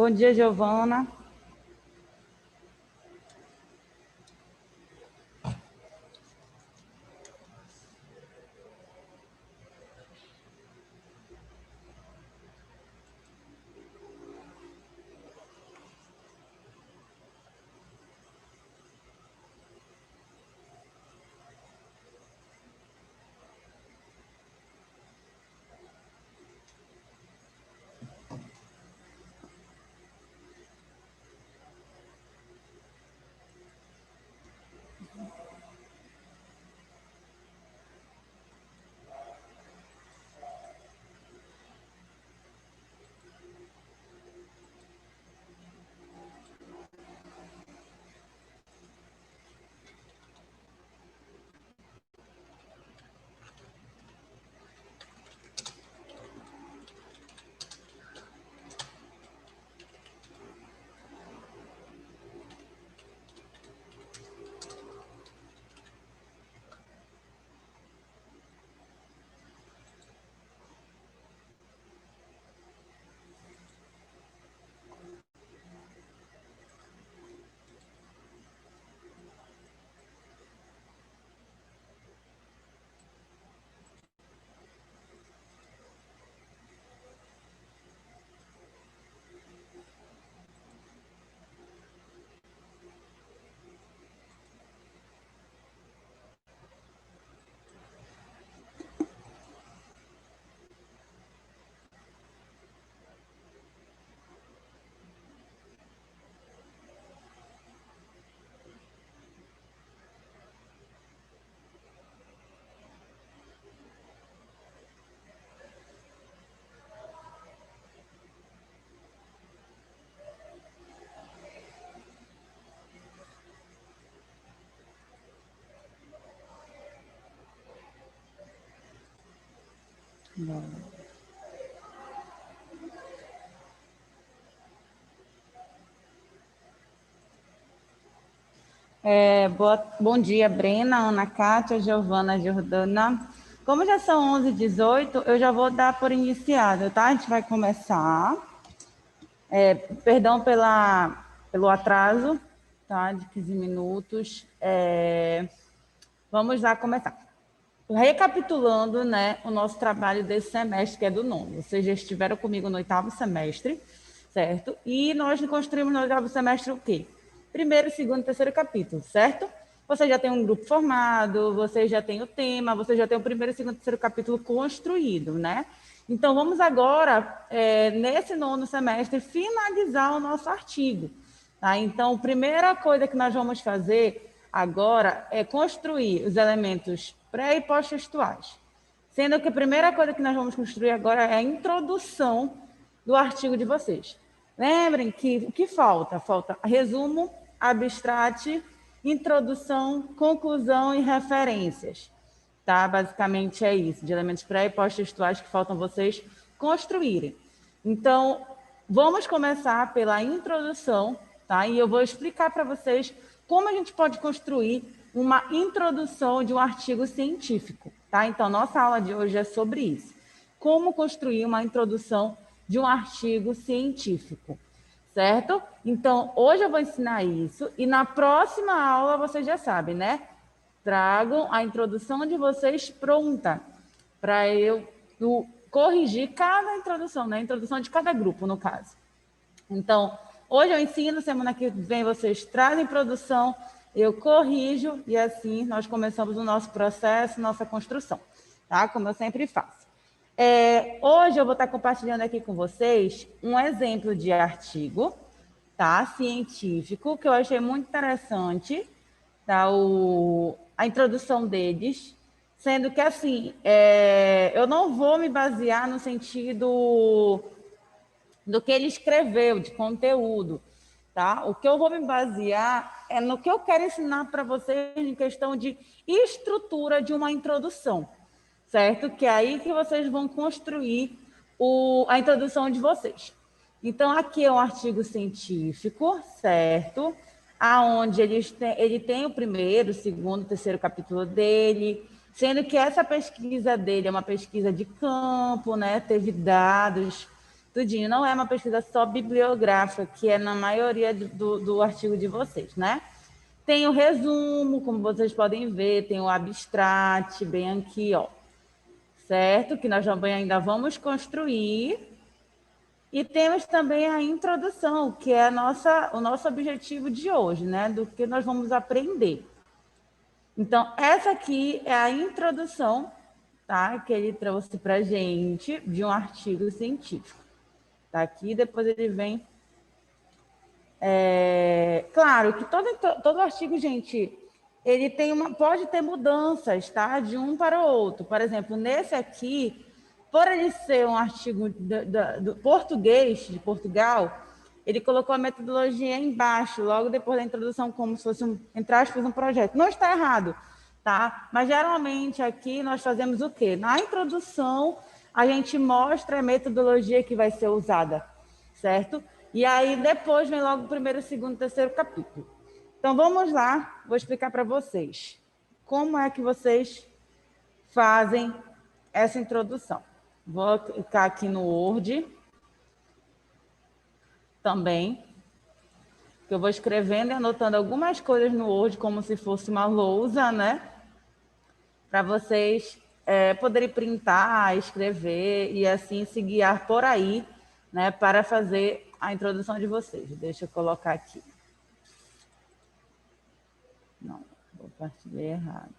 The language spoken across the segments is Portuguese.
Bom dia, Giovana. Bom dia, Brena, Ana Cátia, Giovana, Jordana. Como já são 11h18, eu já vou dar por iniciado, tá? A gente vai começar. Perdão pelo atraso, tá? De 15 minutos. Vamos lá começar. Recapitulando, né, o nosso trabalho desse semestre, que é do nono. Vocês já estiveram comigo no 8º semestre, certo? E nós construímos no 8º semestre o quê? Primeiro, segundo e terceiro capítulo, certo? Você já tem um grupo formado, você já tem o tema, você já tem o primeiro, segundo e terceiro capítulo construído, né? Então, vamos agora, nesse nono semestre, finalizar o nosso artigo. Tá? Então, a primeira coisa que nós vamos fazer agora é construir os elementos pré- e pós-textuais. Sendo que a primeira coisa que nós vamos construir agora é a introdução do artigo de vocês. Lembrem que o que falta? Falta resumo, abstract, introdução, conclusão e referências. Tá? Basicamente é isso, de elementos pré- e pós-textuais que faltam vocês construírem. Então, vamos começar pela introdução, tá? E eu vou explicar para vocês como a gente pode construir uma introdução de um artigo científico, tá? Então, nossa aula de hoje é sobre isso. Como construir uma introdução de um artigo científico, certo? Então, hoje eu vou ensinar isso e na próxima aula vocês já sabem, né? Tragam a introdução de vocês pronta para eu corrigir cada introdução, né? A introdução de cada grupo, no caso. Então, hoje eu ensino, semana que vem vocês trazem produção, eu corrijo e assim nós começamos o nosso processo, nossa construção, tá? Como eu sempre faço. Hoje eu vou estar compartilhando aqui com vocês um exemplo de artigo, tá? Científico, que eu achei muito interessante, tá? A introdução deles, sendo que, assim, eu não vou me basear no sentido do que ele escreveu, de conteúdo, tá? O que eu vou me basear é no que eu quero ensinar para vocês em questão de estrutura de uma introdução, certo? Que é aí que vocês vão construir a introdução de vocês. Então, aqui é um artigo científico, certo? Aonde ele tem o primeiro, segundo, terceiro capítulo dele, sendo que essa pesquisa dele é uma pesquisa de campo, né? Teve dados tudinho. Não é uma pesquisa só bibliográfica, que é na maioria do artigo de vocês, né? Tem o resumo, como vocês podem ver, tem o abstract, bem aqui, ó, certo? Que nós também ainda vamos construir. E temos também a introdução, que é o nosso objetivo de hoje, né? Do que nós vamos aprender. Então, essa aqui é a introdução, tá? Que ele trouxe para a gente de um artigo científico. Tá aqui, depois ele vem. Claro que todo artigo, gente, ele tem pode ter mudanças, tá? De um para o outro. Por exemplo, nesse aqui, por ele ser um artigo do português, de Portugal, ele colocou a metodologia embaixo, logo depois da introdução, como se fosse, entre aspas, um projeto. Não está errado, tá? Mas geralmente aqui nós fazemos o quê? Na introdução, a gente mostra a metodologia que vai ser usada, certo? E aí depois vem logo o primeiro, segundo, terceiro capítulo. Então vamos lá, vou explicar para vocês como é que vocês fazem essa introdução. Vou clicar aqui no Word também, que eu vou escrevendo e anotando algumas coisas no Word como se fosse uma lousa, né? Para vocês poderem printar, escrever e assim se guiar por aí, né? Para fazer a introdução de vocês. Deixa eu colocar aqui. Não, vou partilhar errado.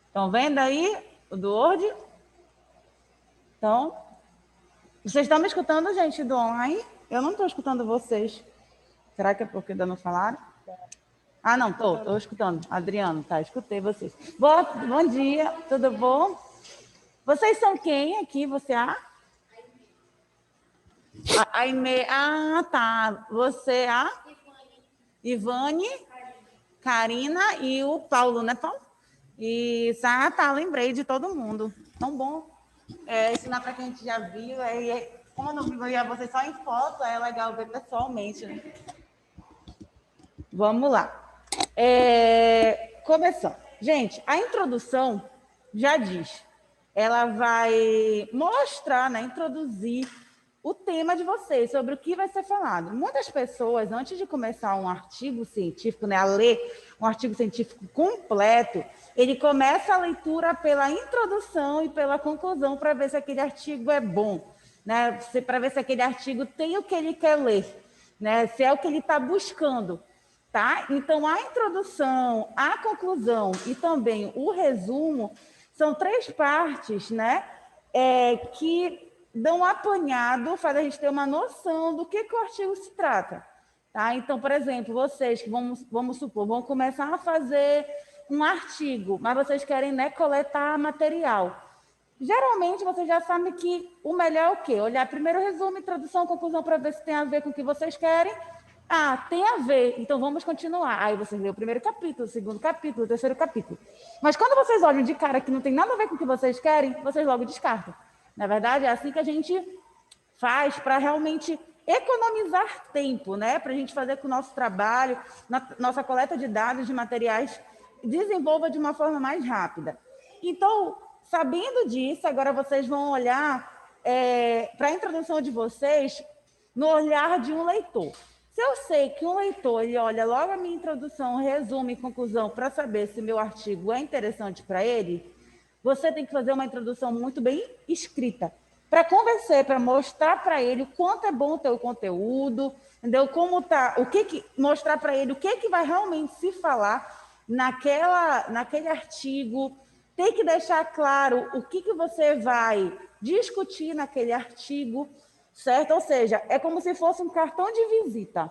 Estão vendo aí o do Word? Então, vocês estão me escutando, gente, do online? Eu não estou escutando vocês. Será que é porque ainda não falaram? Ah, não, estou escutando. Adriano, tá, escutei vocês. Bom dia, tudo bom? Vocês são quem aqui? Você é a Aime. Ah, tá. Você é a Ivane, Karina e o Paulo, né, Paulo? Isso, ah, tá, lembrei de todo mundo. Tão bom. Ensinar para quem a gente já viu. Como eu não via você só em foto, é legal ver pessoalmente. Né? Vamos lá. Começando. Gente, a introdução já diz. Ela vai mostrar, né, introduzir o tema de vocês, sobre o que vai ser falado. Muitas pessoas, antes de começar um artigo científico, né, a ler um artigo científico completo, ele começa a leitura pela introdução e pela conclusão para ver se aquele artigo é bom, né, para ver se aquele artigo tem o que ele quer ler, né, se é o que ele está buscando. Tá? Então, a introdução, a conclusão e também o resumo são três partes, né, que dão um apanhado, faz a gente ter uma noção do que o artigo se trata. Tá? Então, por exemplo, vocês que vamos supor, vão começar a fazer um artigo, mas vocês querem, né, coletar material. Geralmente, vocês já sabem que o melhor é o quê? Olhar primeiro o resumo, introdução, conclusão, para ver se tem a ver com o que vocês querem. Ah, tem a ver, então vamos continuar. Aí vocês lê o primeiro capítulo, o segundo capítulo, o terceiro capítulo. Mas quando vocês olham de cara que não tem nada a ver com o que vocês querem, vocês logo descartam. Na verdade, é assim que a gente faz para realmente economizar tempo, né? Para a gente fazer com o nosso trabalho, nossa coleta de dados, de materiais, desenvolva de uma forma mais rápida. Então, sabendo disso, agora vocês vão olhar para a introdução de vocês no olhar de um leitor. Se eu sei que um leitor ele olha logo a minha introdução, resumo e conclusão para saber se meu artigo é interessante para ele, você tem que fazer uma introdução muito bem escrita para convencer, para mostrar para ele o quanto é bom o teu conteúdo, entendeu? Como tá, mostrar para ele o que vai realmente se falar naquele artigo. Tem que deixar claro o que você vai discutir naquele artigo. Certo? Ou seja, é como se fosse um cartão de visita.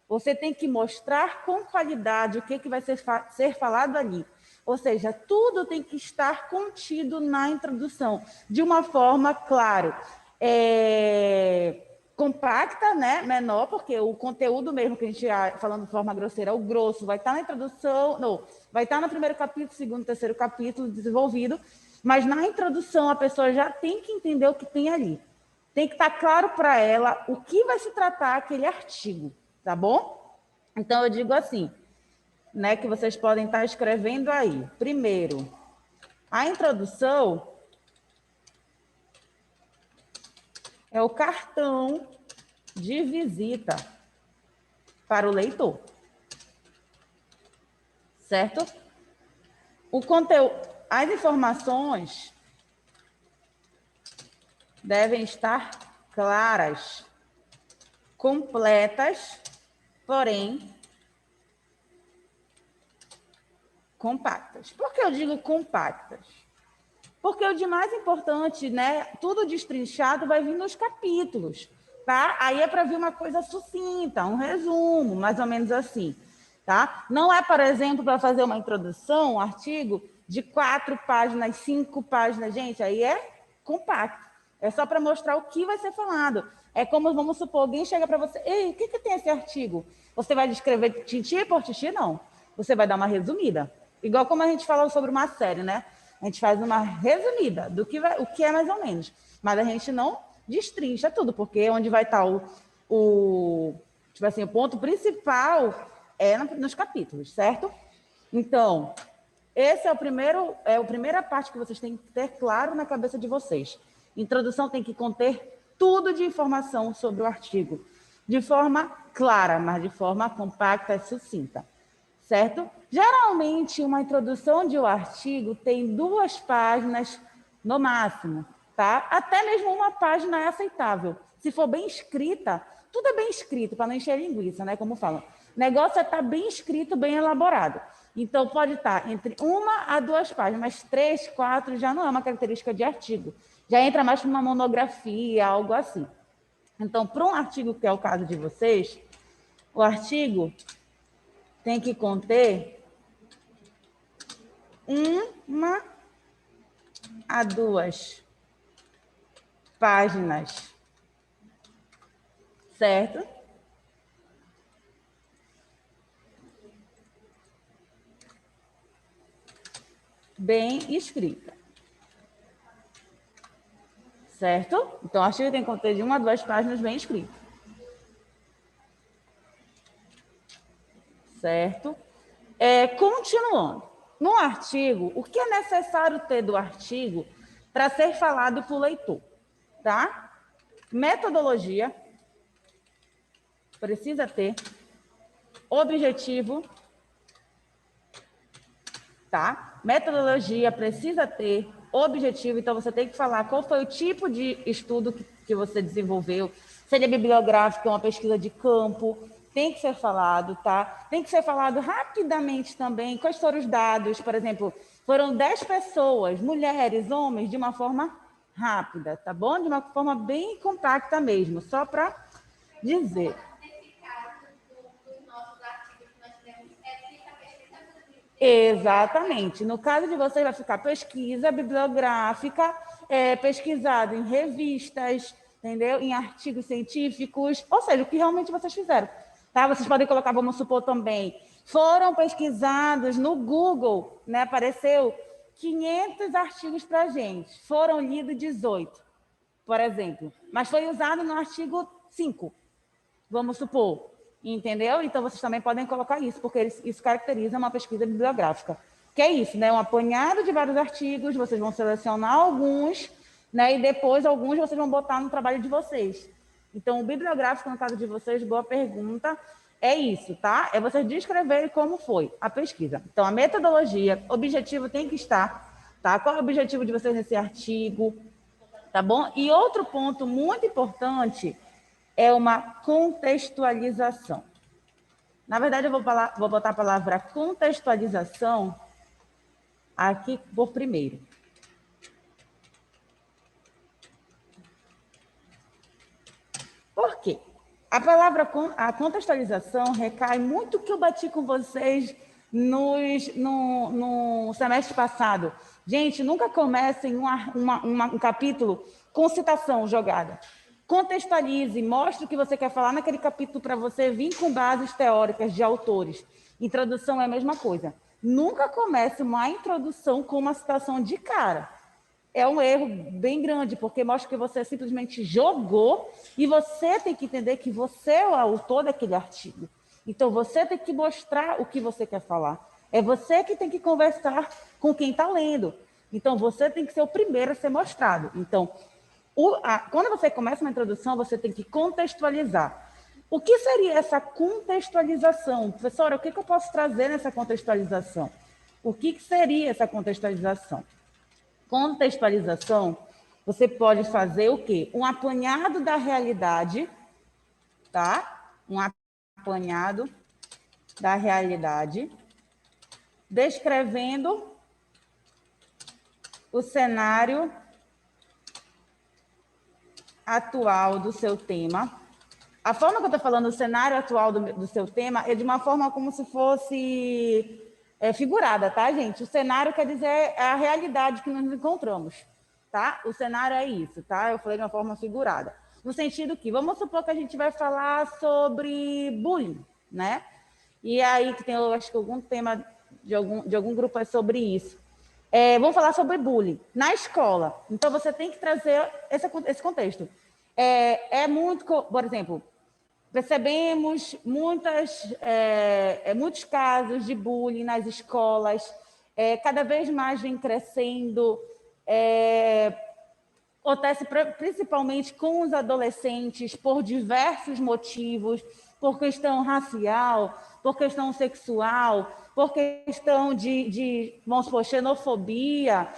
Você tem que mostrar com qualidade o que vai ser falado ali. Ou seja, tudo tem que estar contido na introdução, de uma forma, claro, compacta, né? Menor, porque o conteúdo mesmo que a gente está falando de forma grosseira, o grosso, vai estar na introdução, não, vai estar no primeiro capítulo, segundo, terceiro capítulo desenvolvido, mas na introdução a pessoa já tem que entender o que tem ali. Tem que estar claro para ela o que vai se tratar aquele artigo, tá bom? Então, eu digo assim, né, que vocês podem estar escrevendo aí. Primeiro, a introdução, É o cartão de visita para o leitor. Certo? O conteúdo, as informações devem estar claras, completas, porém compactas. Por que eu digo compactas? Porque o de mais importante, né? Tudo destrinchado vai vir nos capítulos, tá? Aí é para vir uma coisa sucinta, um resumo, mais ou menos assim, tá? Não é, por exemplo, para fazer uma introdução, um artigo de 4 páginas, 5 páginas, gente, aí é compacto. É só para mostrar o que vai ser falado. É como, vamos supor, alguém chega para você, ei, o que tem esse artigo? Você vai descrever tintim por tintim? Não. Você vai dar uma resumida. Igual como a gente falou sobre uma série, né? A gente faz uma resumida do que, o que é mais ou menos. Mas a gente não destrincha tudo, porque onde vai estar tipo assim, o ponto principal é nos capítulos, certo? Então, esse é a primeira parte que vocês têm que ter claro na cabeça de vocês. Introdução tem que conter tudo de informação sobre o artigo, de forma clara, mas de forma compacta e sucinta, certo? Geralmente, uma introdução de um artigo tem 2 páginas no máximo, tá? Até mesmo uma página é aceitável. Se for bem escrita, tudo é bem escrito, para não encher linguiça, né? Como falam. O negócio é estar bem escrito, bem elaborado. Então, pode estar entre 1 a 2 páginas, mas 3, 4 já não é uma característica de artigo. Já entra mais para uma monografia, algo assim. Então, para um artigo que é o caso de vocês, o artigo tem que conter 1 a 2 páginas, certo? Bem escrita. Certo? Então, o artigo tem que conter de 1 a 2 páginas bem escrito. Certo? Continuando. No artigo, o que é necessário ter do artigo para ser falado para o leitor? Tá? Metodologia. Precisa ter. Objetivo. Tá? Metodologia precisa ter. Objetivo, então você tem que falar qual foi o tipo de estudo que você desenvolveu. Se ele é bibliográfico, é uma pesquisa de campo, tem que ser falado, tá? Tem que ser falado rapidamente também, quais foram os dados, por exemplo, foram 10 pessoas, mulheres, homens, de uma forma rápida, tá bom? De uma forma bem compacta mesmo, só para dizer. Exatamente. No caso de vocês, vai ficar pesquisa bibliográfica, pesquisado em revistas, entendeu? Em artigos científicos, ou seja, o que realmente vocês fizeram. Tá? Vocês podem colocar, vamos supor também, foram pesquisados no Google, né? Apareceu 500 artigos para a gente, foram lidos 18, por exemplo, mas foi usado no artigo 5, vamos supor. Entendeu? Então, vocês também podem colocar isso, porque isso caracteriza uma pesquisa bibliográfica. Que é isso, né? Um apanhado de vários artigos, vocês vão selecionar alguns, né? E depois alguns vocês vão botar no trabalho de vocês. Então, o bibliográfico, no caso de vocês, boa pergunta, é isso, tá? É vocês descreverem como foi a pesquisa. Então, a metodologia, objetivo tem que estar, tá? Qual é o objetivo de vocês nesse artigo, tá bom? E outro ponto muito importante é uma contextualização. Na verdade, eu vou botar a palavra contextualização aqui por primeiro. Por quê? A contextualização recai muito que eu bati com vocês no semestre passado. Gente, nunca comecem um capítulo com citação jogada. Contextualize, mostre o que você quer falar naquele capítulo para você vir com bases teóricas de autores. Introdução é a mesma coisa. Nunca comece uma introdução com uma citação de cara. É um erro bem grande, porque mostra que você simplesmente jogou e você tem que entender que você é o autor daquele artigo. Então, você tem que mostrar o que você quer falar. É você que tem que conversar com quem está lendo. Então, você tem que ser o primeiro a ser mostrado. Então, Quando você começa uma introdução, você tem que contextualizar. O que seria essa contextualização? Professora, o que eu posso trazer nessa contextualização? O que seria essa contextualização? Contextualização, você pode fazer o quê? Um apanhado da realidade, tá? Um apanhado da realidade, descrevendo o cenário atual do seu tema. A forma que eu estou falando, o cenário atual do seu tema, é de uma forma como se fosse figurada, tá, gente? O cenário quer dizer a realidade que nós encontramos, tá? O cenário é isso, tá? Eu falei de uma forma figurada. No sentido que, vamos supor que a gente vai falar sobre bullying, né? E aí, que tem, eu acho que algum tema de algum grupo é sobre isso. Vamos falar sobre bullying na escola. Então, você tem que trazer esse contexto. Muito, por exemplo, percebemos muitos casos de bullying nas escolas, cada vez mais vem crescendo, acontece principalmente com os adolescentes por diversos motivos, por questão racial, por questão sexual, por questão vamos supor, xenofobia,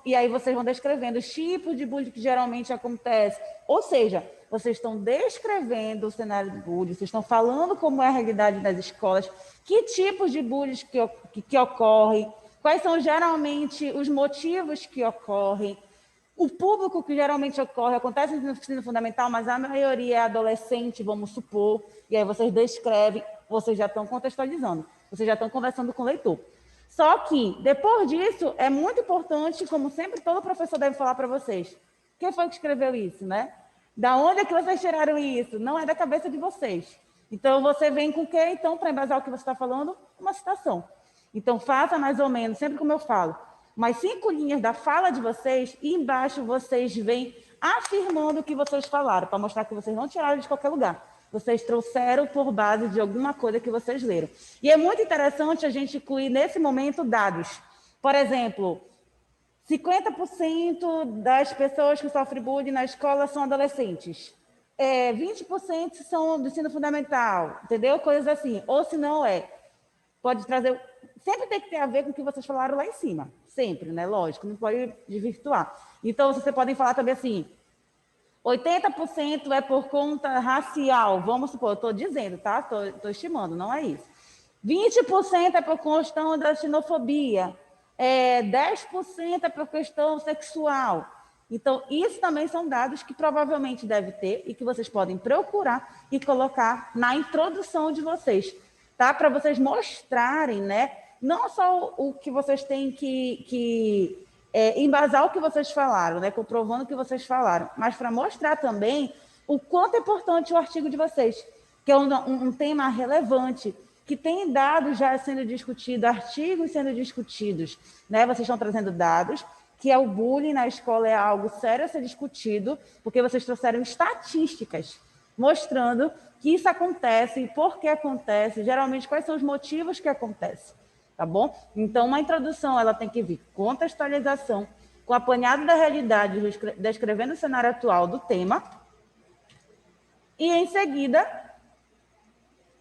e aí vocês vão descrevendo os tipos de bullying que geralmente acontece. Ou seja, vocês estão descrevendo o cenário do bullying, vocês estão falando como é a realidade das escolas, que tipos de bullying que ocorrem, quais são geralmente os motivos que ocorrem. O público que geralmente acontece no ensino fundamental, mas a maioria é adolescente, vamos supor, e aí vocês descrevem, vocês já estão contextualizando, vocês já estão conversando com o leitor. Só que, depois disso, é muito importante, como sempre todo professor deve falar para vocês, quem foi que escreveu isso, né? Da onde é que vocês tiraram isso? Não é da cabeça de vocês. Então, você vem com o quê? Então, para embasar o que você está falando, uma citação. Então, faça mais ou menos, sempre como eu falo, mais 5 linhas da fala de vocês e embaixo vocês vêm afirmando o que vocês falaram, para mostrar que vocês não tiraram de qualquer lugar. Vocês trouxeram por base de alguma coisa que vocês leram. E é muito interessante a gente incluir nesse momento dados. Por exemplo, 50% das pessoas que sofrem bullying na escola são adolescentes. 20% são do ensino fundamental, entendeu? Coisas assim. Ou se não pode trazer... Sempre tem que ter a ver com o que vocês falaram lá em cima. Sempre, né? Lógico, não pode desvirtuar. Então, vocês podem falar também assim, 80% é por conta racial. Vamos supor, eu estou dizendo, tá? Estou estimando, não é isso. 20% é por questão da xenofobia. 10% é por questão sexual. Então, isso também são dados que provavelmente deve ter e que vocês podem procurar e colocar na introdução de vocês, tá? Para vocês mostrarem, né? Não só o que vocês têm que embasar o que vocês falaram, né? Comprovando o que vocês falaram, mas para mostrar também o quanto é importante o artigo de vocês, que é um tema relevante, que tem dados já sendo discutidos, artigos sendo discutidos, né? Vocês estão trazendo dados, que o bullying na escola é algo sério a ser discutido, porque vocês trouxeram estatísticas mostrando que isso acontece, por que acontece, geralmente quais são os motivos que acontece, tá bom? Então, uma introdução, ela tem que vir contextualização, com apanhado da realidade, descrevendo o cenário atual do tema, e em seguida,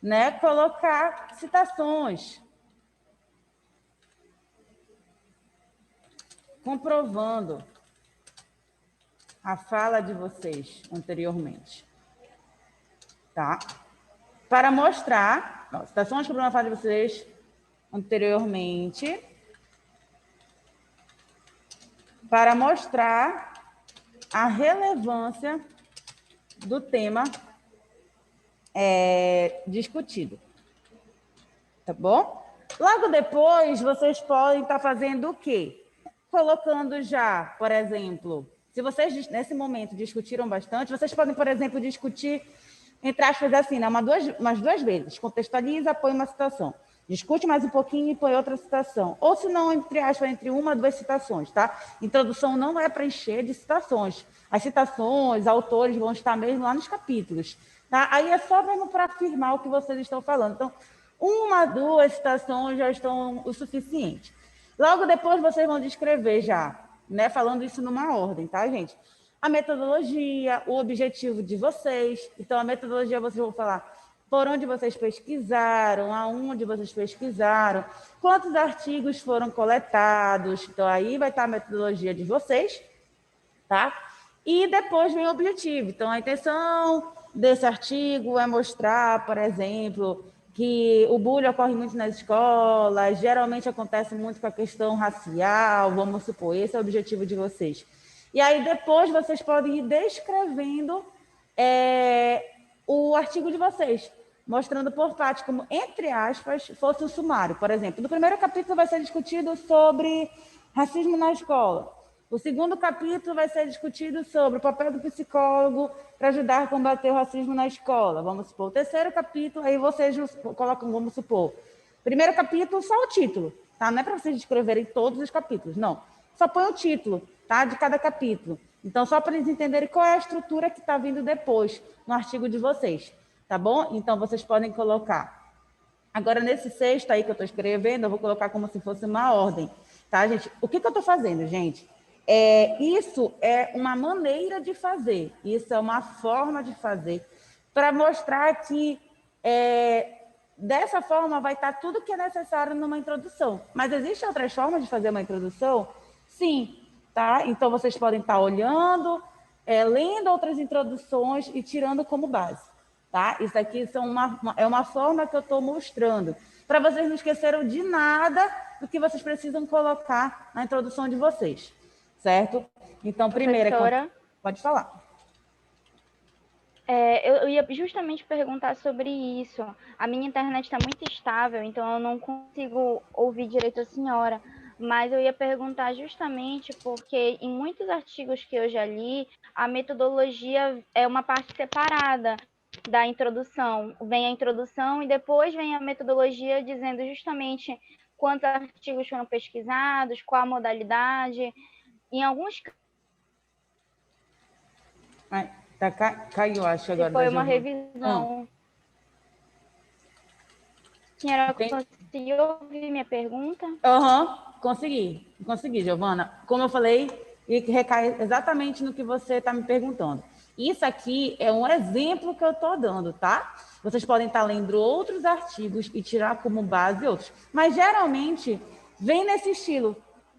né, colocar citações, comprovando a fala de vocês anteriormente, tá? Para mostrar, citações comprovando a fala de vocês anteriormente, para mostrar a relevância do tema discutido, tá bom? Logo depois, vocês podem estar fazendo o quê? Colocando já, por exemplo, se vocês, nesse momento, discutiram bastante, vocês podem, por exemplo, discutir, entre aspas, assim, né? umas duas vezes. Contextualiza, põe uma citação. Discute mais um pouquinho e põe outra citação. Ou, se não, entre aspas, entre uma ou duas citações, tá? Introdução não é para encher de citações. As citações, autores vão estar mesmo lá nos capítulos, tá? Aí é só mesmo para afirmar o que vocês estão falando. Então, uma, duas citações já estão o suficiente. Logo depois, vocês vão descrever já, né? Falando isso numa ordem, tá, gente? a metodologia, o objetivo de vocês. Então, a metodologia vocês vão falar por onde vocês pesquisaram, aonde vocês pesquisaram, quantos artigos foram coletados. Então, aí vai estar a metodologia de vocês, tá? E depois vem o objetivo. Então, a intenção desse artigo é mostrar, por exemplo, que o bullying ocorre muito nas escolas, geralmente acontece muito com a questão racial, vamos supor, esse é o objetivo de vocês. E aí depois vocês podem ir descrevendo o artigo de vocês, mostrando por parte como, entre aspas, fosse um sumário. Por exemplo, no primeiro capítulo vai ser discutido sobre racismo na escola. O segundo capítulo vai ser discutido sobre o papel do psicólogo para ajudar a combater o racismo na escola. Vamos supor. O terceiro capítulo, aí vocês colocam, vamos supor. Primeiro capítulo, só o título, tá? Não é para vocês escreverem todos os capítulos, não. Só põe o título, tá? De cada capítulo. Então, só para eles entenderem qual é a estrutura que está vindo depois no artigo de vocês, tá bom? Então, vocês podem colocar. Agora, nesse sexto aí que eu estou escrevendo, eu vou colocar como se fosse uma ordem, tá, gente? O que eu estou fazendo, gente? Isso é uma maneira de fazer, isso é uma forma de fazer, para mostrar que dessa forma vai estar tudo que é necessário numa introdução. Mas existem outras formas de fazer uma introdução? Sim, tá? Então vocês podem estar olhando, lendo outras introduções e tirando como base, tá? Isso aqui é uma forma que eu estou mostrando, para vocês não esquecerem de nada do que vocês precisam colocar na introdução de vocês. Certo? Então, primeiro... Pode falar. Eu ia justamente perguntar sobre isso. A minha internet está muito estável, então eu não consigo ouvir direito a senhora. Mas eu ia perguntar justamente porque em muitos artigos que eu já li, a metodologia é uma parte separada da introdução. Vem a introdução e depois vem a metodologia dizendo justamente quantos artigos foram pesquisados, qual a modalidade. Em alguns caiu, acho, agora. foi uma revisão. Senhora, conseguiu ouvir minha pergunta? Consegui, Giovana. Como eu falei, e que recai exatamente no que você está me perguntando. Isso aqui é um exemplo que eu estou dando, tá? Vocês podem estar lendo outros artigos e tirar como base outros. Mas, geralmente, vem nesse estilo,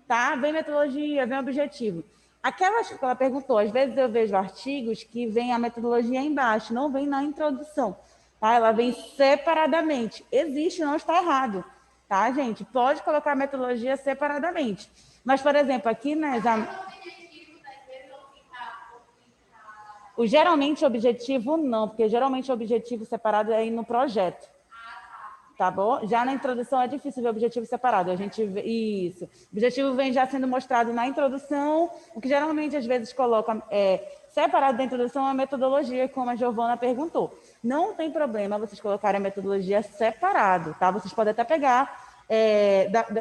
tá? Vem metodologia, vem objetivo. Aquela que ela perguntou, às vezes eu vejo artigos que vem a metodologia embaixo, não vem na introdução, tá? Ela vem separadamente. Existe, não está errado, tá, gente? Pode colocar a metodologia separadamente. Mas, por exemplo, aqui geralmente objetivo não, porque geralmente o objetivo separado é ir no projeto. Tá bom? Já na introdução é difícil ver objetivo separado. A gente vê isso. O objetivo vem já sendo mostrado na introdução, o que geralmente às vezes coloca separado da introdução é a metodologia, como a Giovana perguntou. Não tem problema vocês colocarem a metodologia separado, tá? Vocês podem até pegar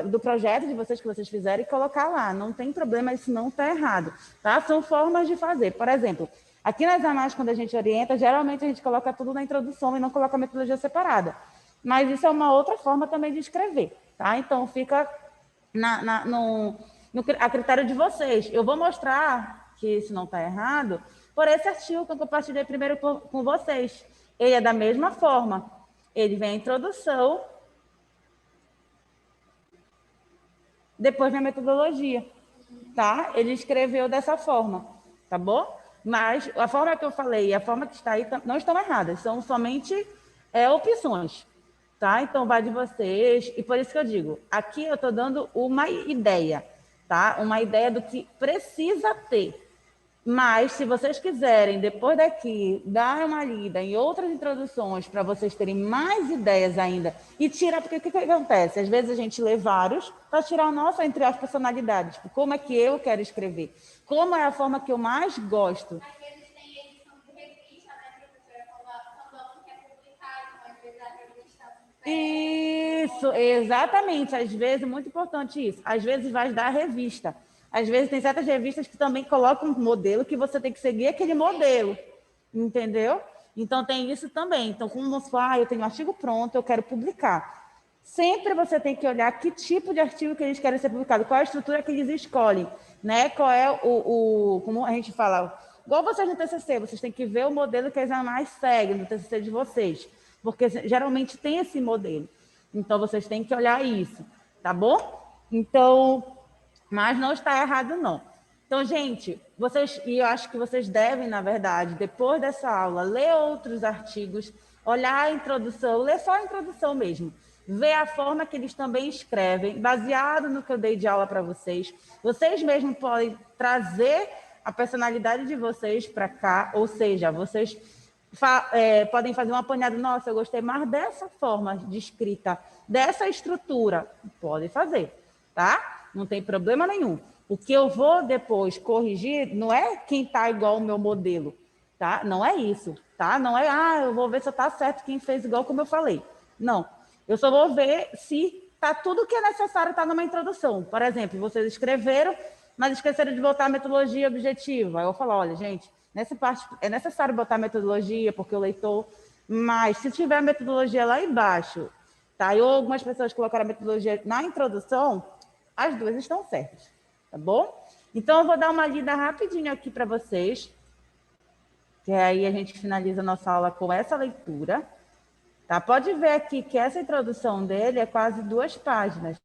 do projeto de vocês que vocês fizeram e colocar lá. Não tem problema, isso não está errado, tá? São formas de fazer. Por exemplo, aqui nas análises, quando a gente orienta, geralmente a gente coloca tudo na introdução e não coloca a metodologia separada. Mas isso é uma outra forma também de escrever, tá? Então, fica a critério de vocês. Eu vou mostrar que isso não está errado por esse artigo que eu compartilhei primeiro com vocês. Ele é da mesma forma. Ele vem a introdução, depois vem a metodologia, tá? Ele escreveu dessa forma, tá bom? Mas a forma que eu falei e a forma que está aí não estão erradas, são somente opções. Tá? Então, vai de vocês. E por isso que eu digo, aqui eu estou dando uma ideia, tá? Uma ideia do que precisa ter. Mas, se vocês quiserem, depois daqui, dar uma lida em outras introduções para vocês terem mais ideias ainda e tirar, porque o que acontece? Às vezes a gente lê vários para tirar o nosso, entre as personalidades. Tipo, como é que eu quero escrever? Como é a forma que eu mais gosto? Isso, exatamente. Às vezes, muito importante isso. Às vezes vai dar revista. Às vezes tem certas revistas que também colocam um modelo que você tem que seguir aquele modelo. Entendeu? Então tem isso também. Então, como você fala, eu tenho um artigo pronto, eu quero publicar. Sempre você tem que olhar que tipo de artigo que eles querem ser publicado, qual é a estrutura que eles escolhem, né? Qual é como a gente fala, igual vocês no TCC, vocês têm que ver o modelo que a Examais segue no TCC de vocês, porque geralmente tem esse modelo. Então, vocês têm que olhar isso, tá bom? Então, mas não está errado, não. Então, gente, e eu acho que vocês devem, na verdade, depois dessa aula, ler outros artigos, olhar a introdução, ler só a introdução mesmo, ver a forma que eles também escrevem, baseado no que eu dei de aula para vocês. Vocês mesmos podem trazer a personalidade de vocês para cá, ou seja, vocês podem fazer um apanhado. Nossa, eu gostei mais dessa forma de escrita, dessa estrutura. Podem fazer, tá? Não tem problema nenhum. O que eu vou depois corrigir não é quem está igual ao meu modelo, tá? Não é isso, tá? Não é, eu vou ver se está certo quem fez igual como eu falei. Não. Eu só vou ver se tá tudo que é necessário tá numa introdução. Por exemplo, vocês escreveram, mas esqueceram de botar a metodologia objetiva. Aí eu falo, olha, gente, nessa parte é necessário botar a metodologia, porque o leitor... Mas se tiver a metodologia lá embaixo, tá? E algumas pessoas colocaram a metodologia na introdução, as duas estão certas, tá bom? Então, eu vou dar uma lida rapidinho aqui para vocês, que aí a gente finaliza a nossa aula com essa leitura. Tá? Pode ver aqui que essa introdução dele é quase 2 páginas,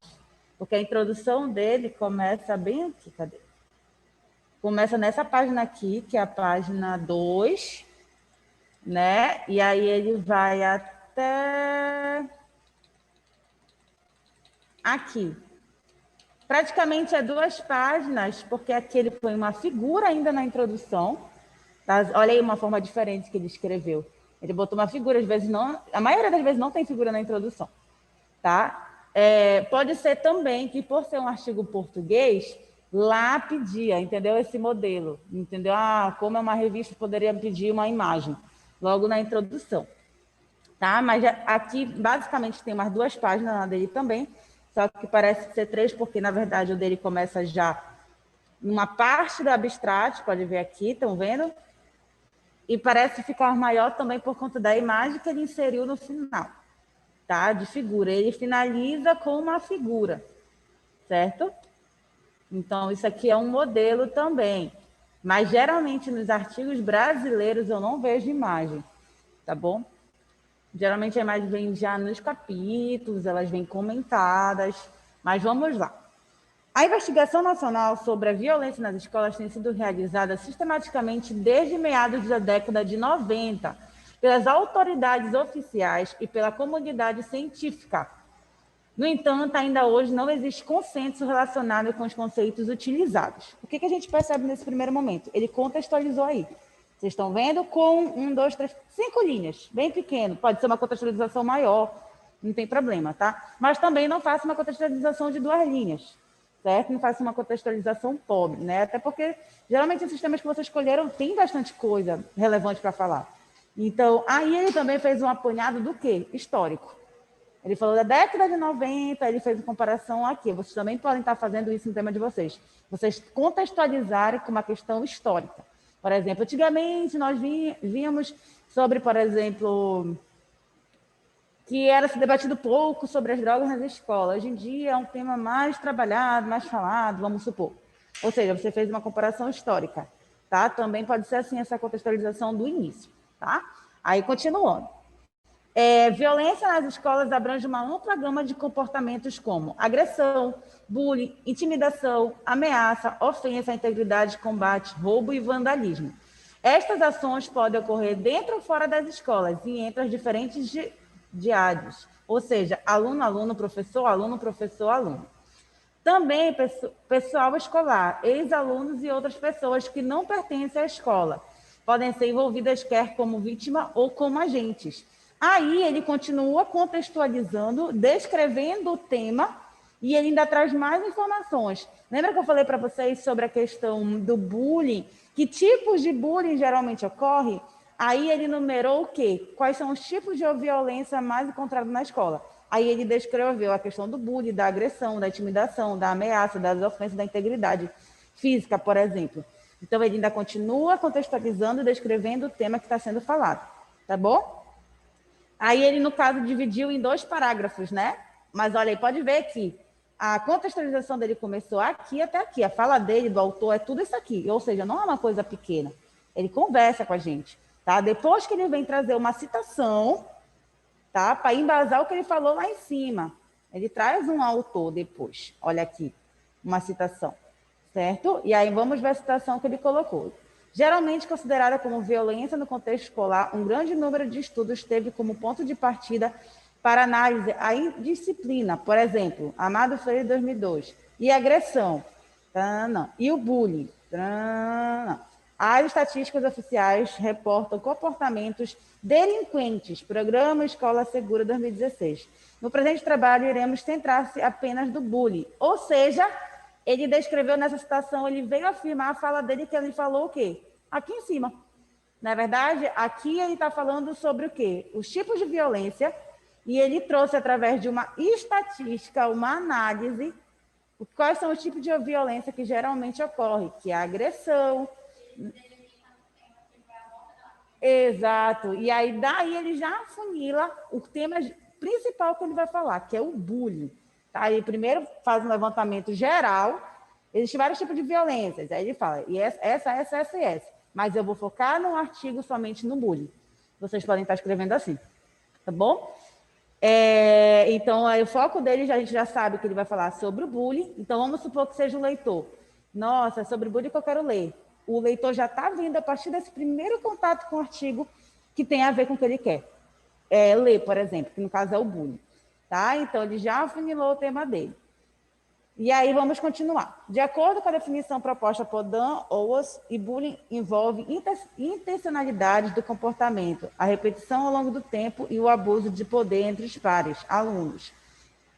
porque a introdução dele começa bem aqui, cadê? Começa nessa página aqui, que é a página 2, né? E aí ele vai até aqui. Praticamente é 2 páginas, porque aqui ele põe uma figura ainda na introdução. Tá? Olha aí uma forma diferente que ele escreveu. Ele botou uma figura, às vezes não, a maioria das vezes não tem figura na introdução, tá? Pode ser também que, por ser um artigo português, lá pedia, entendeu? Esse modelo, entendeu? Como é uma revista, poderia pedir uma imagem, logo na introdução, tá? Mas aqui, basicamente, tem umas 2 páginas na dele também, só que parece ser 3, porque, na verdade, o dele começa já numa parte do abstrato, pode ver aqui, estão vendo? E parece ficar maior também por conta da imagem que ele inseriu no final, tá? De figura. Ele finaliza com uma figura, certo? Então, isso aqui é um modelo também. Mas, geralmente, nos artigos brasileiros, eu não vejo imagem, tá bom? Geralmente, a imagem vem já nos capítulos, elas vêm comentadas, mas vamos lá. A investigação nacional sobre a violência nas escolas tem sido realizada sistematicamente desde meados da década de 90, pelas autoridades oficiais e pela comunidade científica. No entanto, ainda hoje não existe consenso relacionado com os conceitos utilizados. O que a gente percebe nesse primeiro momento? Ele contextualizou aí. Vocês estão vendo com 1, 2, 3, 5 linhas, bem pequeno. Pode ser uma contextualização maior, não tem problema, tá? Mas também não faça uma contextualização de 2 linhas. Certo? Não faça uma contextualização pobre, né? Até porque, geralmente, os sistemas que vocês escolheram tem bastante coisa relevante para falar. Então, aí ele também fez um apanhado do quê? Histórico. Ele falou da década de 90, ele fez uma comparação aqui. Vocês também podem estar fazendo isso no tema de vocês. Vocês contextualizarem com uma questão histórica. Por exemplo, antigamente nós víamos sobre, por exemplo, que era se debatido pouco sobre as drogas nas escolas. Hoje em dia é um tema mais trabalhado, mais falado, vamos supor. Ou seja, você fez uma comparação histórica, tá? Também pode ser assim essa contextualização do início, tá? Aí, continuando. Violência nas escolas abrange uma ampla gama de comportamentos como agressão, bullying, intimidação, ameaça, ofensa à integridade, combate, roubo e vandalismo. Estas ações podem ocorrer dentro ou fora das escolas e entre as diferentes diários, ou seja, aluno, aluno, professor, aluno, professor, aluno. Também pessoal escolar, ex-alunos e outras pessoas que não pertencem à escola podem ser envolvidas quer como vítima ou como agentes. Aí ele continua contextualizando, descrevendo o tema e ele ainda traz mais informações. Lembra que eu falei para vocês sobre a questão do bullying? Que tipos de bullying geralmente ocorre? Aí ele numerou o quê? Quais são os tipos de violência mais encontrados na escola? Aí ele descreveu a questão do bullying, da agressão, da intimidação, da ameaça, das ofensas, da integridade física, por exemplo. Então, ele ainda continua contextualizando e descrevendo o tema que está sendo falado, tá bom? Aí ele, no caso, dividiu em 2 parágrafos, né? Mas olha aí, pode ver que a contextualização dele começou aqui até aqui. A fala dele, do autor, é tudo isso aqui. Ou seja, não é uma coisa pequena. Ele conversa com a gente, tá? Depois que ele vem trazer uma citação, tá? Para embasar o que ele falou lá em cima. Ele traz um autor depois. Olha aqui, uma citação, certo? E aí vamos ver a citação que ele colocou. Geralmente considerada como violência no contexto escolar, um grande número de estudos teve como ponto de partida para análise a indisciplina, por exemplo, Amado Freire, 2002, e agressão, e o bullying. As estatísticas oficiais reportam comportamentos delinquentes, Programa Escola Segura 2016. No presente trabalho, iremos centrar-se apenas do bullying, ou seja, ele descreveu nessa citação, ele veio afirmar a fala dele que ele falou o quê? Aqui em cima. Na verdade, aqui ele está falando sobre o quê? Os tipos de violência, e ele trouxe através de uma estatística, uma análise, quais são os tipos de violência que geralmente ocorre, que é a agressão. Exato. E aí, daí ele já afunila o tema principal que ele vai falar, que é o bullying. Tá? Ele primeiro faz um levantamento geral, existem vários tipos de violências. Aí ele fala, e essa. Mas eu vou focar no artigo somente no bullying. Vocês podem estar escrevendo assim, tá bom? Então, aí, o foco dele, a gente já sabe que ele vai falar sobre o bullying. Então, vamos supor que seja o leitor. Nossa, é sobre bullying que eu quero ler. O leitor já está vendo a partir desse primeiro contato com o artigo que tem a ver com o que ele quer ler, por exemplo, que no caso é o bullying. Tá? Então, ele já afunilou o tema dele. E aí, vamos continuar. De acordo com a definição proposta por Dan Owens, bullying envolve intencionalidades do comportamento, a repetição ao longo do tempo e o abuso de poder entre os pares, alunos.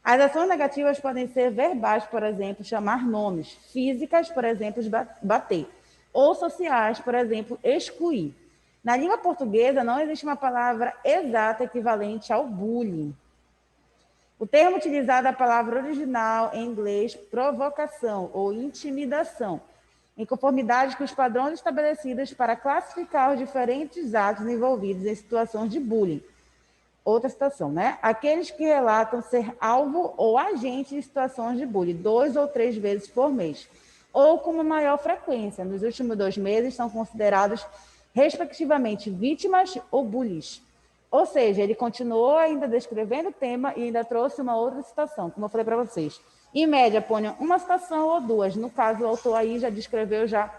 As ações negativas podem ser verbais, por exemplo, chamar nomes, físicas, por exemplo, bater, ou sociais, por exemplo, excluir. Na língua portuguesa, não existe uma palavra exata equivalente ao bullying. O termo utilizado é a palavra original em inglês, provocação ou intimidação, em conformidade com os padrões estabelecidos para classificar os diferentes atos envolvidos em situações de bullying. Outra situação, né? Aqueles que relatam ser alvo ou agente de situações de bullying 2 ou 3 vezes por mês, ou com uma maior frequência. Nos últimos 2 meses são considerados, respectivamente, vítimas ou bullies. Ou seja, ele continuou ainda descrevendo o tema e ainda trouxe uma outra citação, como eu falei para vocês. Em média, ponham uma citação ou 2. No caso, o autor aí já descreveu já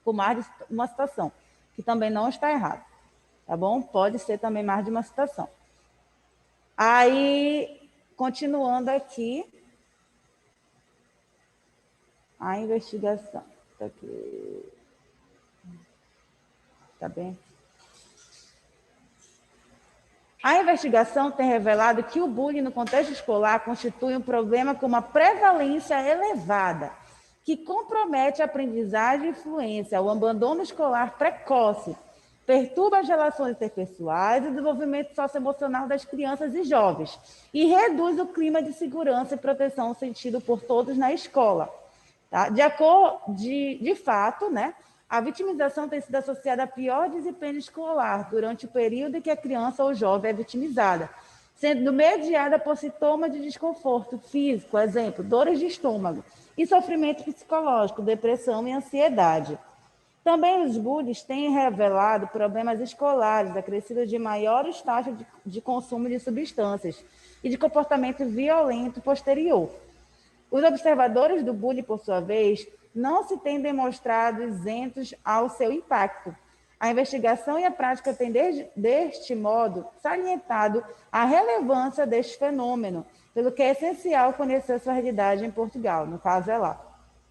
com mais de uma citação, que também não está errado. Tá bom? Pode ser também mais de uma citação. Aí, continuando aqui, a investigação. Tá aqui. Tá bem? A investigação tem revelado que o bullying no contexto escolar constitui um problema com uma prevalência elevada, que compromete a aprendizagem e influência, o abandono escolar precoce, perturba as relações interpessoais e o desenvolvimento socioemocional das crianças e jovens, e reduz o clima de segurança e proteção sentido por todos na escola. Tá? De fato, né? A vitimização tem sido associada a pior desempenho escolar durante o período em que a criança ou jovem é vitimizada, sendo mediada por sintomas de desconforto físico, exemplo, dores de estômago, e sofrimento psicológico, depressão e ansiedade. Também os bullies têm revelado problemas escolares, acrescidos de maiores taxas de consumo de substâncias e de comportamento violento posterior. Os observadores do bullying, por sua vez, não se têm demonstrado isentos ao seu impacto. A investigação e a prática têm, deste modo, salientado a relevância deste fenômeno, pelo que é essencial conhecer sua realidade em Portugal, no caso é lá.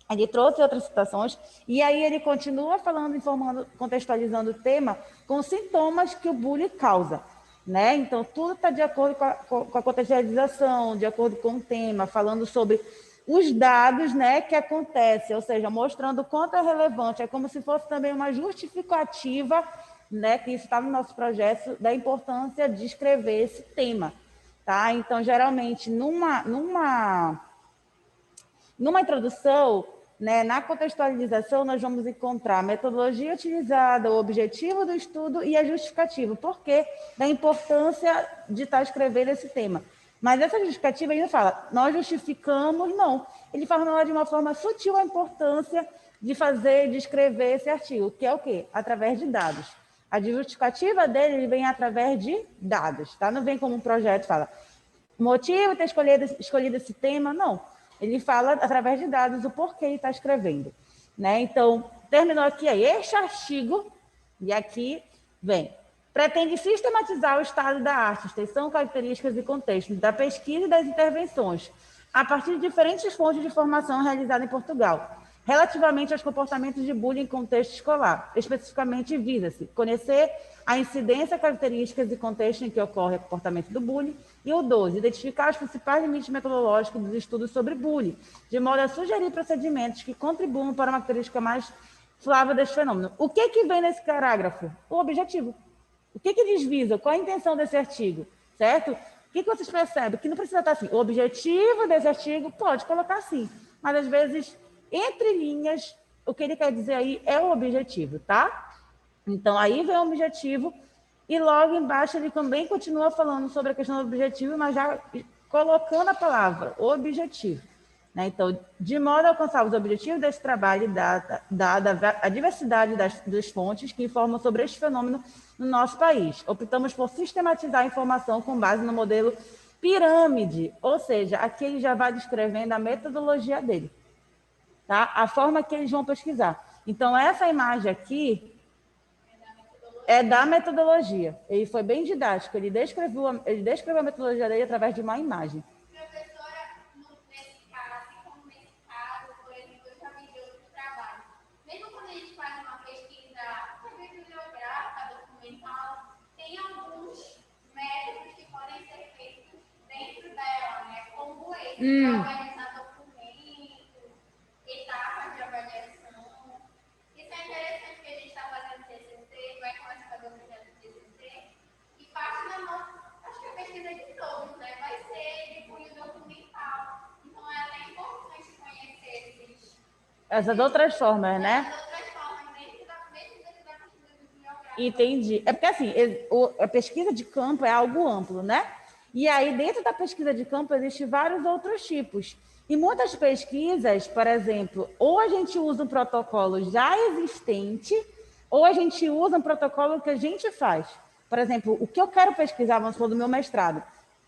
Ele trouxe outras citações, e aí ele continua falando, informando, contextualizando o tema com sintomas que o bullying causa. Né? Então, tudo está de acordo com a contextualização, de acordo com o tema, falando sobre os dados, né, que acontecem, ou seja, mostrando o quanto é relevante, é como se fosse também uma justificativa, né, que isso está no nosso projeto, da importância de escrever esse tema. Tá? Então, geralmente, numa introdução, né, na contextualização, nós vamos encontrar a metodologia utilizada, o objetivo do estudo e a justificativa. Por quê? Da importância de estar escrevendo esse tema. Mas essa justificativa ainda fala, nós justificamos, não. Ele fala de uma forma sutil a importância de escrever esse artigo, que é o quê? Através de dados. A justificativa dele ele vem através de dados, tá? Não vem como um projeto, fala motivo de ter escolhido esse tema, não. Ele fala através de dados o porquê ele está escrevendo, né? Então, terminou aqui aí, este artigo, e aqui vem, pretende sistematizar o estado da arte, extensão, características e contexto da pesquisa e das intervenções, a partir de diferentes fontes de informação realizada em Portugal, relativamente aos comportamentos de bullying em contexto escolar. Especificamente, visa-se conhecer a incidência, características e contexto em que ocorre o comportamento do bullying. E o 12, identificar os principais limites metodológicos dos estudos sobre bullying, de modo a sugerir procedimentos que contribuam para uma característica mais suave desse fenômeno. O que vem nesse parágrafo? O objetivo. O que eles visam? Qual a intenção desse artigo? Certo? O que vocês percebem? Que não precisa estar assim. O objetivo desse artigo pode colocar assim, mas às vezes, entre linhas, o que ele quer dizer aí é o objetivo, tá? Então, aí vem o objetivo, e logo embaixo ele também continua falando sobre a questão do objetivo, mas já colocando a palavra objetivo. Né? Então, de modo a alcançar os objetivos desse trabalho, dada a diversidade das fontes que informam sobre este fenômeno no nosso país, optamos por sistematizar a informação com base no modelo pirâmide, ou seja, aqui ele já vai descrevendo a metodologia dele, tá? A forma que eles vão pesquisar. Então, essa imagem aqui é da metodologia. Ele foi bem didático, ele descreveu a metodologia dele através de uma imagem. Organizar documentos, etapas de avaliação. Isso é interessante que a gente está fazendo TCC, vai começar a fazer o projeto de TCC, e parte da nossa, acho que a pesquisa de todos, né, vai ser de cunho documental. Então, é até importante conhecer essas outras formas, né? Essas outras formas dentro da pesquisa bibliográfica. Entendi. É porque, assim, a pesquisa de campo é algo amplo, né? E aí, dentro da pesquisa de campo, existem vários outros tipos. E muitas pesquisas, por exemplo, ou a gente usa um protocolo já existente, ou a gente usa um protocolo que a gente faz. Por exemplo, o que eu quero pesquisar, vamos falar do meu mestrado.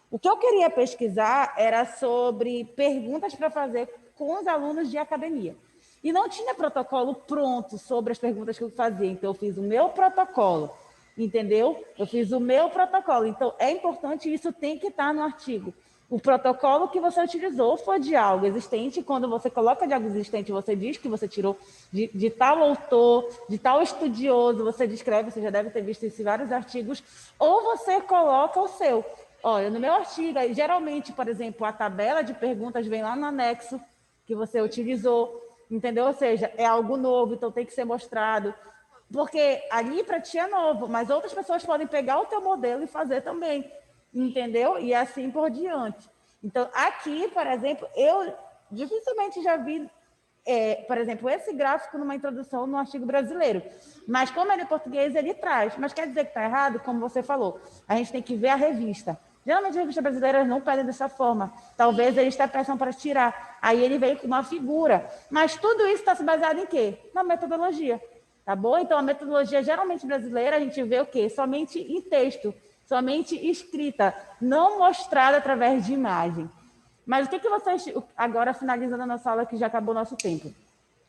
O que eu queria pesquisar era sobre perguntas para fazer com os alunos de academia. E não tinha protocolo pronto sobre as perguntas que eu fazia. Então, eu fiz o meu protocolo. Entendeu? Eu fiz o meu protocolo. Então, é importante, isso tem que estar no artigo. O protocolo que você utilizou foi de algo existente. Quando você coloca de algo existente, você diz que você tirou de tal autor, de tal estudioso, você descreve, você já deve ter visto isso em vários artigos, ou você coloca o seu. Olha, no meu artigo, geralmente, por exemplo, a tabela de perguntas vem lá no anexo que você utilizou, entendeu? Ou seja, é algo novo, então tem que ser mostrado. Porque ali para ti é novo, mas outras pessoas podem pegar o teu modelo e fazer também, entendeu? E assim por diante. Então, aqui, por exemplo, eu dificilmente já vi, por exemplo, esse gráfico numa introdução no artigo brasileiro. Mas como ele é português, ele traz. Mas quer dizer que está errado? Como você falou, a gente tem que ver a revista. Geralmente, as revistas brasileiras não pedem dessa forma. Talvez eles tenham pressão para tirar. Aí ele veio com uma figura. Mas tudo isso está se baseado em quê? Na metodologia. Tá bom? Então, a metodologia geralmente brasileira, a gente vê o quê? Somente em texto, somente escrita, não mostrada através de imagem. Mas o que vocês, agora finalizando a nossa aula, que já acabou o nosso tempo,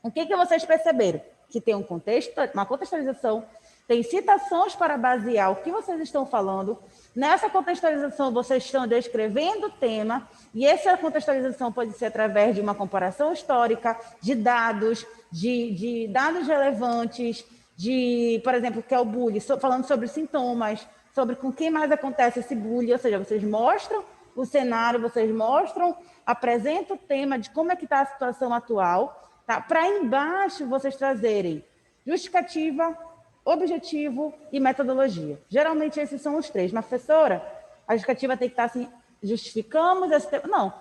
o que vocês perceberam? Que tem um contexto, uma contextualização, tem citações para basear o que vocês estão falando. Nessa contextualização, vocês estão descrevendo o tema, e essa contextualização pode ser através de uma comparação histórica, de dados relevantes, por exemplo, que é o bullying, falando sobre sintomas, sobre com quem mais acontece esse bullying, ou seja, vocês mostram o cenário, vocês mostram, apresentam o tema de como é que está a situação atual, tá? Para embaixo vocês trazerem justificativa, objetivo e metodologia. Geralmente esses são os três. Mas, professora, a justificativa tem que estar assim, justificamos esse tema. Não,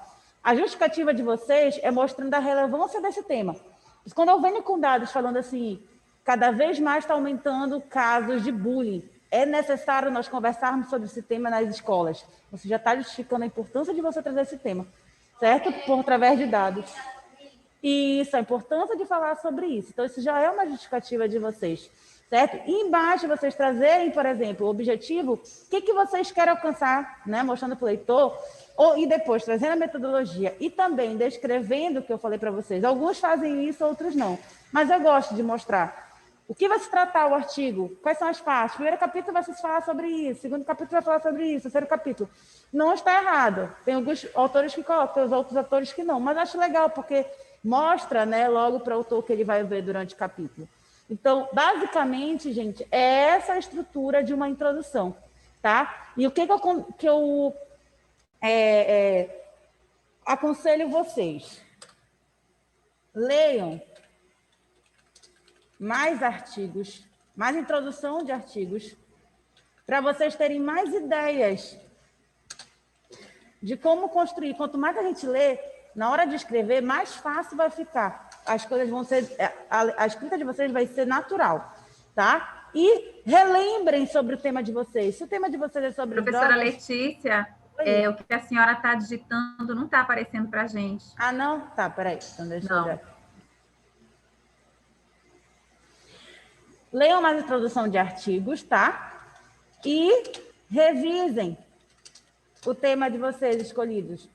a justificativa de vocês é mostrando a relevância desse tema. Quando eu venho com dados falando assim, cada vez mais está aumentando casos de bullying, é necessário nós conversarmos sobre esse tema nas escolas. Você já está justificando a importância de você trazer esse tema, certo? Por através de dados. Isso, a importância de falar sobre isso. Então, isso já é uma justificativa de vocês, certo? E embaixo, vocês trazerem, por exemplo, o objetivo, o que vocês querem alcançar, né? Mostrando para o leitor, e depois trazendo a metodologia e também descrevendo o que eu falei para vocês. Alguns fazem isso, outros não. Mas eu gosto de mostrar o que vai se tratar o artigo, quais são as partes. O primeiro capítulo vai se falar sobre isso, o segundo capítulo vai falar sobre isso, o terceiro capítulo. Não está errado. Tem alguns autores que colocam, tem os outros autores que não. Mas acho legal, porque mostra, né, logo para o autor que ele vai ver durante o capítulo. Então, basicamente, gente, é essa a estrutura de uma introdução, tá? E o que eu aconselho vocês? Leiam mais artigos, mais introdução de artigos, para vocês terem mais ideias de como construir. Quanto mais a gente lê, na hora de escrever, mais fácil vai ficar. As coisas vão ser... A escrita de vocês vai ser natural, tá? E relembrem sobre o tema de vocês. Se o tema de vocês é sobre Professora drogas... Letícia, o que a senhora está digitando não está aparecendo para a gente. Ah, não? Tá, peraí. Então deixa eu ver. Leiam mais introdução de artigos, tá? E revisem o tema de vocês escolhidos,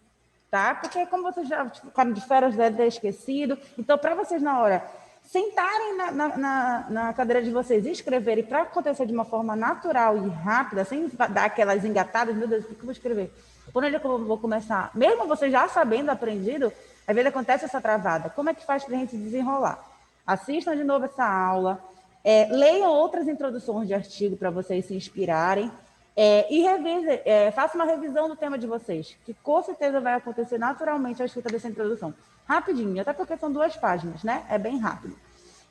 tá? Porque como vocês já ficaram de férias, devem ter esquecido. Então, para vocês, na hora, sentarem na cadeira de vocês e escreverem para acontecer de uma forma natural e rápida, sem dar aquelas engatadas, meu Deus, o que eu vou escrever? Por onde é que eu vou começar? Mesmo vocês já sabendo, aprendido, às vezes acontece essa travada. Como é que faz para a gente desenrolar? Assistam de novo essa aula. Leiam outras introduções de artigo para vocês se inspirarem e revisem, façam uma revisão do tema de vocês, que com certeza vai acontecer naturalmente a escrita dessa introdução. Rapidinho, até porque são 2 páginas, né? É bem rápido.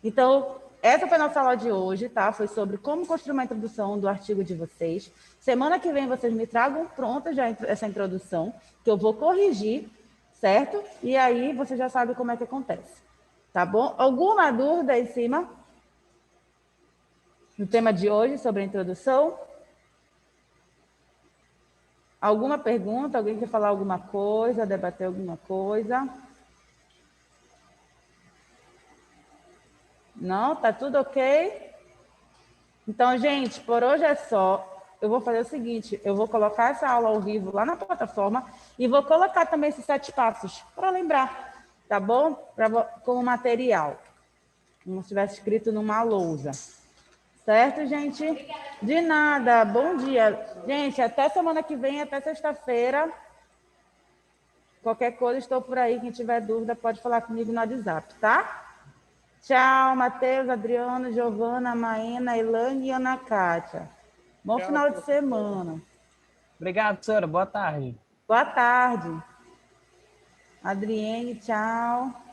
Então, essa foi a nossa aula de hoje, tá? Foi sobre como construir uma introdução do artigo de vocês. Semana que vem vocês me tragam pronta já essa introdução, que eu vou corrigir, certo? E aí você já sabe como é que acontece, tá bom? Alguma dúvida em cima no tema de hoje sobre a introdução? Alguma pergunta? Alguém quer falar alguma coisa, debater alguma coisa? Não? Tá tudo ok? Então, gente, por hoje é só. Eu vou fazer o seguinte, eu vou colocar essa aula ao vivo lá na plataforma e vou colocar também esses 7 passos para lembrar, tá bom? Como material, como se tivesse escrito numa lousa. Certo, gente? De nada. Bom dia. Gente, até semana que vem, até sexta-feira. Qualquer coisa, estou por aí. Quem tiver dúvida, pode falar comigo no WhatsApp, tá? Tchau, Matheus, Adriano, Giovana, Maena, Elane e Ana Kátia. Bom final de semana. Obrigado, professora. Boa tarde. Boa tarde. Adriene, tchau.